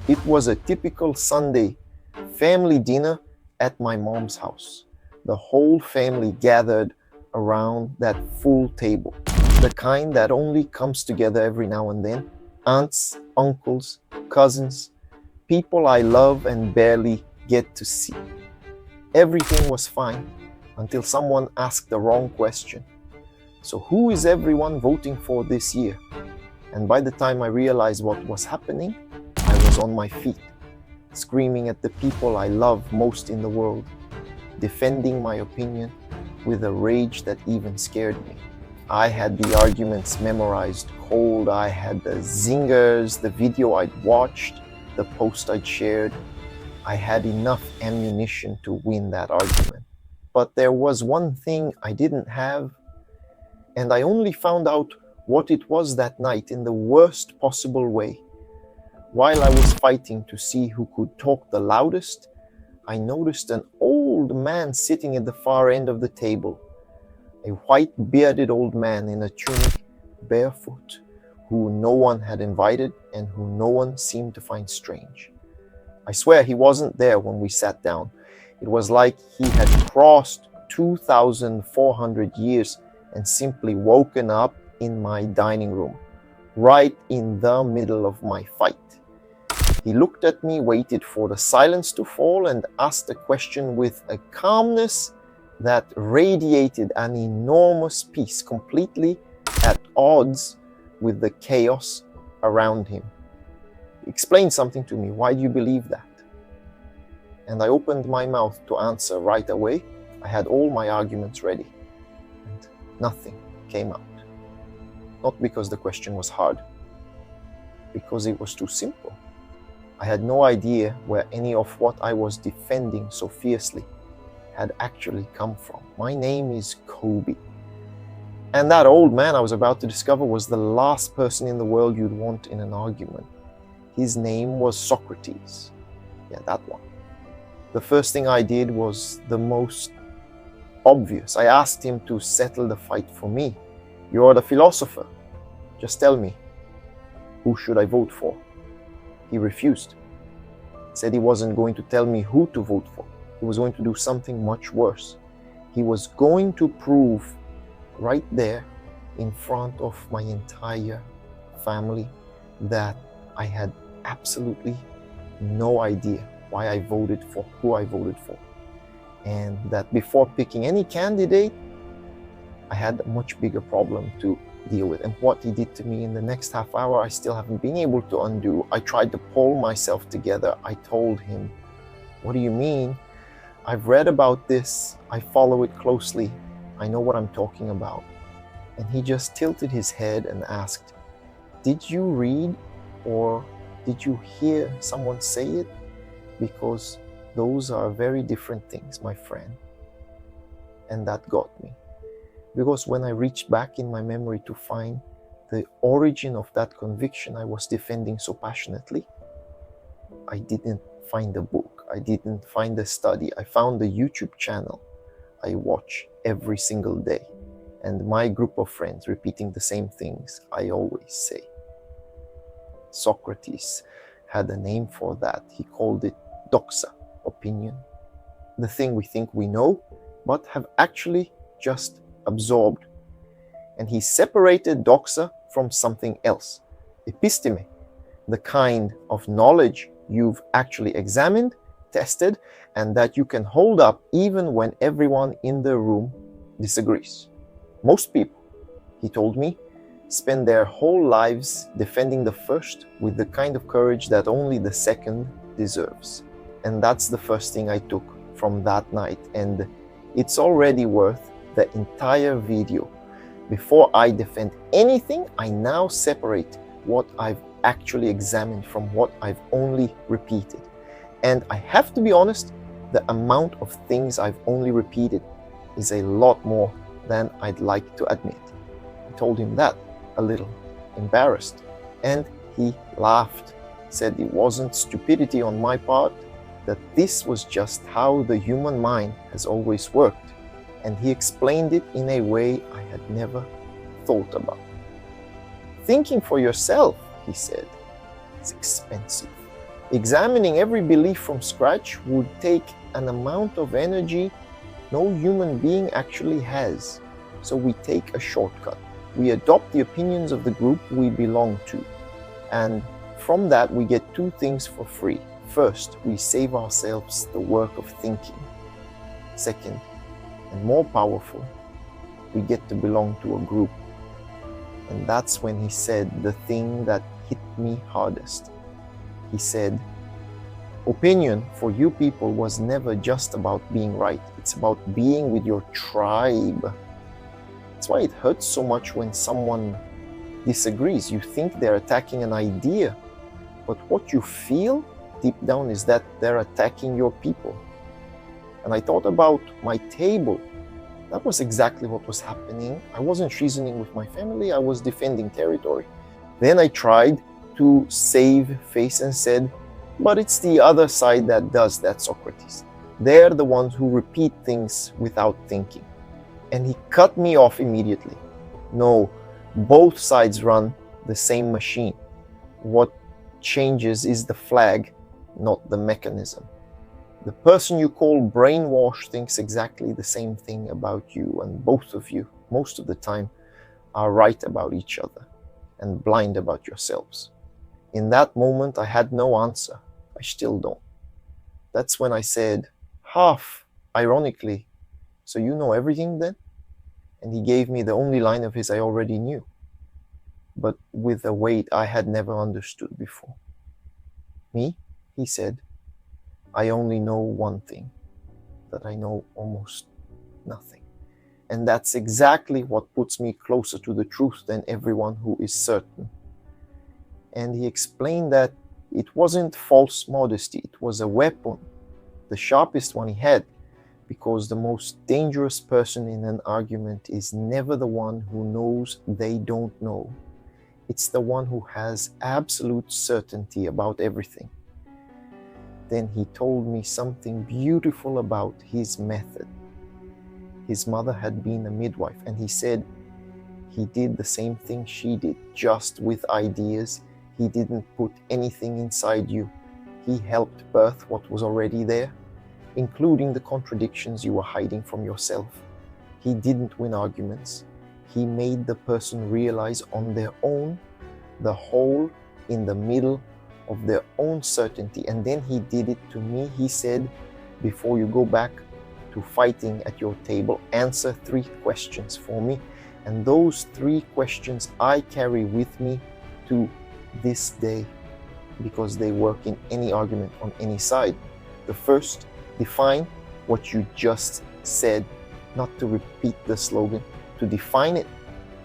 It was a typical Sunday family dinner at my mom's house. The whole family gathered around that full table, the kind that only comes together every now and then. Aunts, uncles, cousins, people I love and barely get to see. Everything was fine until someone asked the wrong question. So who is everyone voting for this year? And by the time I realized what was happening, I was on my feet, screaming at the people I love most in the world, defending my opinion with a rage that even scared me. I had the arguments memorized cold, I had the zingers, the video I'd watched, the post I'd shared. I had enough ammunition to win that argument. But there was one thing I didn't have, and I only found out what it was that night in the worst possible way. While I was fighting to see who could talk the loudest, I noticed an old man sitting at the far end of the table. A white bearded old man in a tunic, barefoot, who no one had invited and who no one seemed to find strange. I swear he wasn't there when we sat down. It was like he had crossed 2,400 years and simply woken up in my dining room, right in the middle of my fight. He looked at me, waited for the silence to fall, and asked a question with a calmness that radiated an enormous peace, completely at odds with the chaos around him. Explain something to me. Why do you believe that? And I opened my mouth to answer right away. I had all my arguments ready, and nothing came out. Not because the question was hard, because it was too simple. I had no idea where any of what I was defending so fiercely had actually come from. My name is Kobe. And that old man I was about to discover was the last person in the world you'd want in an argument. His name was Socrates. Yeah, that one. The first thing I did was the most obvious. I asked him to settle the fight for me. You're the philosopher. Just tell me, who should I vote for? He refused. Said he wasn't going to tell me who to vote for. He was going to do something much worse. He was going to prove right there in front of my entire family that I had absolutely no idea why I voted for who I voted for. And that before picking any candidate, I had a much bigger problem to deal with. And what he did to me in the next half hour, I still haven't been able to undo. I tried to pull myself together. I told him, what do you mean? I've read about this. I follow it closely. I know what I'm talking about. And he just tilted his head and asked, did you read or did you hear someone say it? Because those are very different things, my friend. And that got me. Because when I reached back in my memory to find the origin of that conviction I was defending so passionately, I didn't find a book. I didn't find a study. I found a YouTube channel I watch every single day. And my group of friends repeating the same things I always say. Socrates had a name for that. He called it doxa, opinion. The thing we think we know, but have actually just absorbed. And he separated doxa from something else. Episteme, the kind of knowledge you've actually examined, tested, and that you can hold up even when everyone in the room disagrees. Most people, he told me, spend their whole lives defending the first with the kind of courage that only the second deserves. And that's the first thing I took from that night. And it's already worth the entire video. Before I defend anything, I now separate what I've actually examined from what I've only repeated. And I have to be honest, the amount of things I've only repeated is a lot more than I'd like to admit. I told him that, a little embarrassed, and he laughed, said it wasn't stupidity on my part, that this was just how the human mind has always worked, and he explained it in a way I had never thought about. Thinking for yourself, he said, is expensive. Examining every belief from scratch would take an amount of energy no human being actually has. So we take a shortcut. We adopt the opinions of the group we belong to. And from that, we get two things for free. First, we save ourselves the work of thinking. Second, and more powerful, we get to belong to a group. And that's when he said the thing that hit me hardest. He said, opinion for you people was never just about being right. It's about being with your tribe. That's why it hurts so much when someone disagrees. You think they're attacking an idea, but what you feel deep down is that they're attacking your people. And I thought about my table. That was exactly what was happening. I wasn't reasoning with my family, I was defending territory. Then I tried to save face and said, but it's the other side that does that, Socrates. They're the ones who repeat things without thinking. And he cut me off immediately. No, both sides run the same machine. What changes is the flag, not the mechanism. The person you call brainwashed thinks exactly the same thing about you, and both of you, most of the time, are right about each other and blind about yourselves. In that moment, I had no answer. I still don't. That's when I said, half ironically, so you know everything then? And he gave me the only line of his I already knew, but with a weight I had never understood before. Me, he said, I only know one thing, that I know almost nothing. And that's exactly what puts me closer to the truth than everyone who is certain. And he explained that it wasn't false modesty, it was a weapon, the sharpest one he had, because the most dangerous person in an argument is never the one who knows they don't know. It's the one who has absolute certainty about everything. Then he told me something beautiful about his method. His mother had been a midwife, and he said he did the same thing she did, just with ideas. He didn't put anything inside you. He helped birth what was already there, including the contradictions you were hiding from yourself. He didn't win arguments. He made the person realize on their own the hole in the middle of their own certainty. And then he did it to me. He said, before you go back to fighting at your table, answer 3 questions for me. And those 3 questions I carry with me to this day, because they work in any argument on any side. The first, define what you just said, not to repeat the slogan, to define it.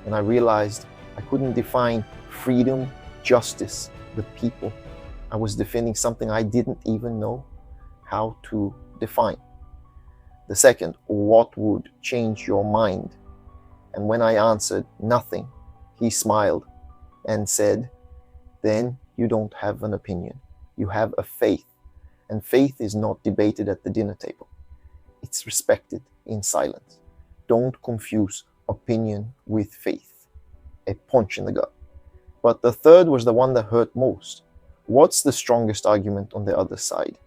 And I realized I couldn't define freedom, justice, the people. I was defending something I didn't even know how to define. The second, what would change your mind? And when I answered nothing, he smiled and said, then you don't have an opinion. You have a faith. And faith is not debated at the dinner table. It's respected in silence. Don't confuse opinion with faith. A punch in the gut. But the third was the one that hurt most. What's the strongest argument on the other side?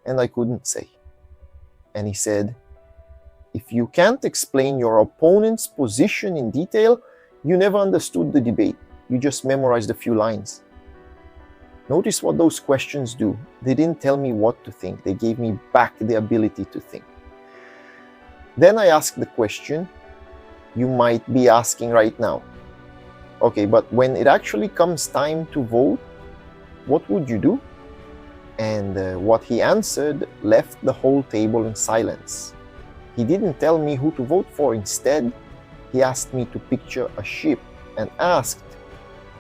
And I couldn't say. And he said, if you can't explain your opponent's position in detail, you never understood the debate. You just memorized a few lines. Notice what those questions do. They didn't tell me what to think. They gave me back the ability to think. Then I asked the question you might be asking right now. Okay, but when it actually comes time to vote, what would you do? And what he answered left the whole table in silence. He didn't tell me who to vote for. Instead, he asked me to picture a ship and asked,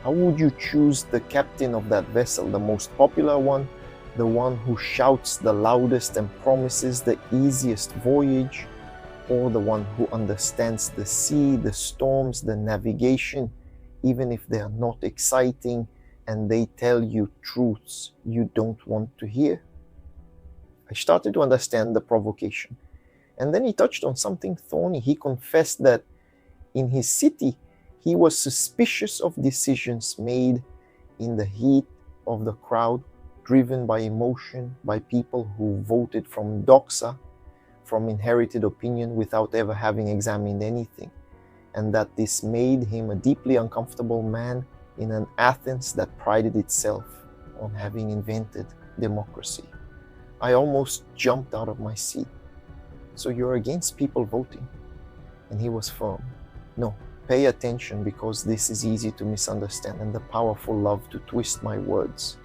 how would you choose the captain of that vessel, the most popular one, the one who shouts the loudest and promises the easiest voyage, or the one who understands the sea, the storms, the navigation, even if they are not exciting and they tell you truths you don't want to hear? I started to understand the provocation. And then he touched on something thorny. He confessed that in his city, he was suspicious of decisions made in the heat of the crowd driven by emotion, by people who voted from doxa, from inherited opinion without ever having examined anything, and that this made him a deeply uncomfortable man in an Athens that prided itself on having invented democracy. I almost jumped out of my seat. So you're against people voting? And he was firm. No, pay attention, because this is easy to misunderstand and the powerful love to twist my words.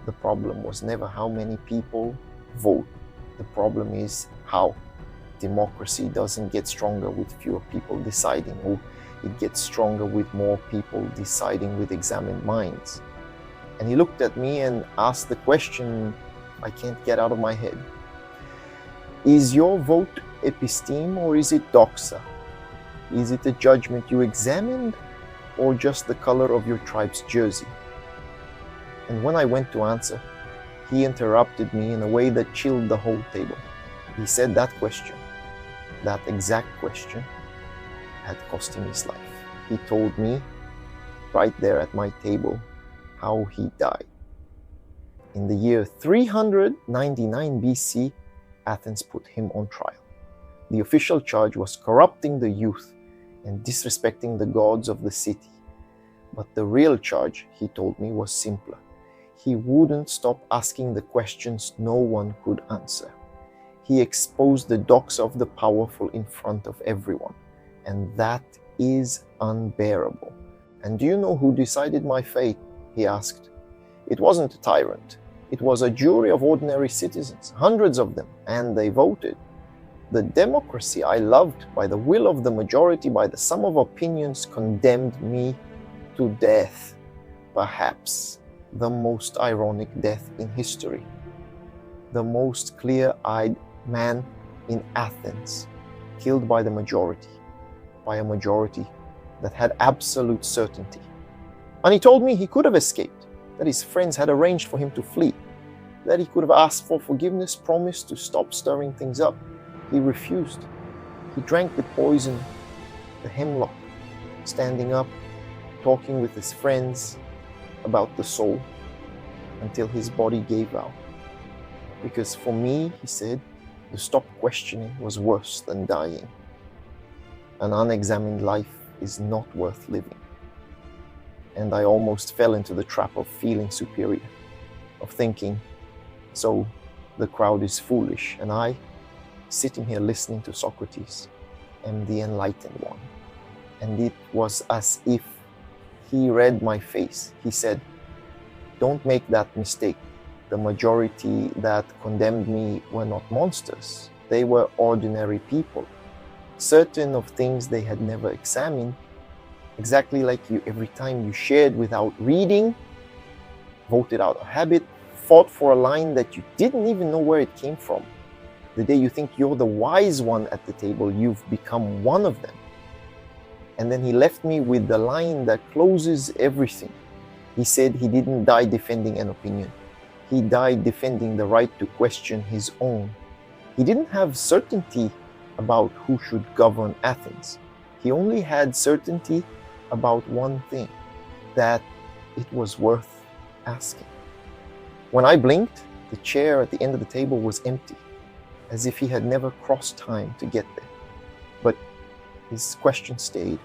The problem was never how many people vote. The problem is how. Democracy doesn't get stronger with fewer people deciding, or it gets stronger with more people deciding with examined minds. And he looked at me and asked the question I can't get out of my head. Is your vote episteme or is it doxa? Is it a judgment you examined or just the color of your tribe's jersey? And when I went to answer, he interrupted me in a way that chilled the whole table. He said that question, that exact question, had cost him his life. He told me right there at my table how he died. In the year 399 BC, Athens put him on trial. The official charge was corrupting the youth and disrespecting the gods of the city. But the real charge, he told me, was simpler. He wouldn't stop asking the questions no one could answer. He exposed the doxa of the powerful in front of everyone, and that is unbearable. And do you know who decided my fate? He asked. It wasn't a tyrant. It was a jury of ordinary citizens, hundreds of them, and they voted. The democracy I loved, by the will of the majority, by the sum of opinions, condemned me to death. Perhaps the most ironic death in history. The most clear-eyed man in Athens, killed by the majority, by a majority that had absolute certainty. And he told me he could have escaped, that his friends had arranged for him to flee, that he could have asked for forgiveness, promised to stop stirring things up. He refused. He drank the poison, the hemlock, standing up, talking with his friends about the soul, until his body gave out. Because for me, he said, to stop questioning was worse than dying. An unexamined life is not worth living. And I almost fell into the trap of feeling superior, of thinking, so the crowd is foolish, and I, sitting here listening to Socrates, am the enlightened one. And it was as if he read my face. He said, don't make that mistake. The majority that condemned me were not monsters. They were ordinary people, certain of things they had never examined, exactly like you. Every time you shared without reading, voted out of habit, fought for a line that you didn't even know where it came from. The day you think you're the wise one at the table, you've become one of them. And then he left me with the line that closes everything. He said he didn't die defending an opinion. He died defending the right to question his own. He didn't have certainty about who should govern Athens. He only had certainty about one thing, that it was worth asking. When I blinked, the chair at the end of the table was empty, as if he had never crossed time to get there. But his question stayed,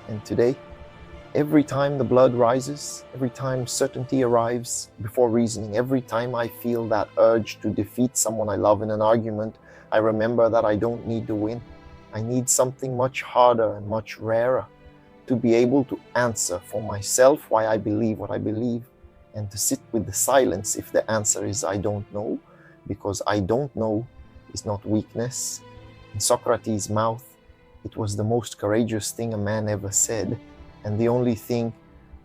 and today, every time the blood rises, every time certainty arrives before reasoning, every time I feel that urge to defeat someone I love in an argument, I remember that I don't need to win. I need something much harder and much rarer, to be able to answer for myself why I believe what I believe, and to sit with the silence if the answer is I don't know, because I don't know is not weakness. In Socrates' mouth, it was the most courageous thing a man ever said, and the only thing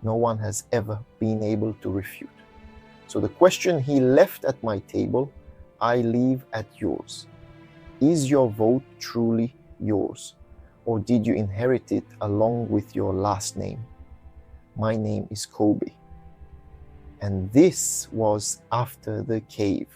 no one has ever been able to refute. So the question he left at my table, I leave at yours. Is your vote truly yours, or did you inherit it along with your last name? My name is Kobe. And this was after the cave.